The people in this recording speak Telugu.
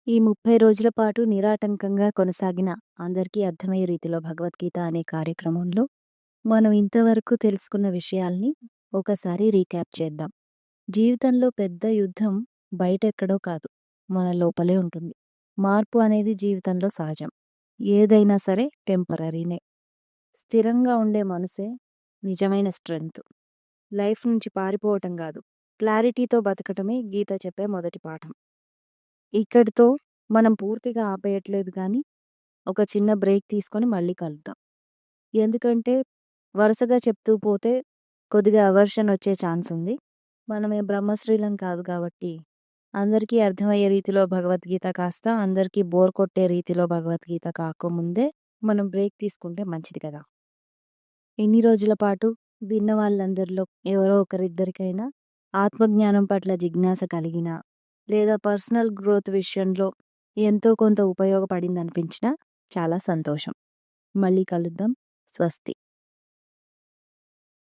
ఈ 30 రోజుల పాటు నిరాటంకంగా కొనసాగిన అందరికీ అర్థమయ్యే రీతిలో భగవద్గీత అనే కార్యక్రమంలో మనం ఇంతవరకు తెలుసుకున్న విషయాల్ని ఒకసారి రీక్యాప్ చేద్దాం. జీవితంలో పెద్ద యుద్ధం బయటెక్కడో కాదు, మన లోపలే ఉంటుంది. మార్పు అనేది జీవితంలో సహజం. ఏదైనా సరే టెంపరరీనే. స్థిరంగా ఉండే మనసే నిజమైన స్ట్రెంగ్త్. లైఫ్ నుంచి పారిపోవటం కాదు, క్లారిటీతో బతకటమే గీత చెప్పే మొదటి పాఠం. ఇక్కడితో మనం పూర్తిగా ఆపేయట్లేదు కానీ, ఒక చిన్న బ్రేక్ తీసుకొని మళ్ళీ కలుద్దాం. ఎందుకంటే, వరుసగా చెప్తూ పోతే కొద్దిగా అవర్షన్ వచ్చే ఛాన్స్ ఉంది. మనమే బ్రహ్మశ్రీలం కాదు కాబట్టి, అందరికీ అర్థమయ్యే రీతిలో భగవద్గీత కాస్త అందరికీ బోర్ కొట్టే రీతిలో భగవద్గీత కాకముందే మనం బ్రేక్ తీసుకుంటే మంచిది కదా! ఇన్ని రోజుల పాటు విన్న వాళ్ళందరిలో ఎవరో ఒకరిద్దరికైనా ఆత్మజ్ఞానం పట్ల జిజ్ఞాస కలిగినా, లేదా పర్సనల్ గ్రోత్ విషయంలో ఎంతో కొంత ఉపయోగపడిందనిపించినా చాలా సంతోషం. మళ్ళీ కలుద్దాం. స్వస్తి.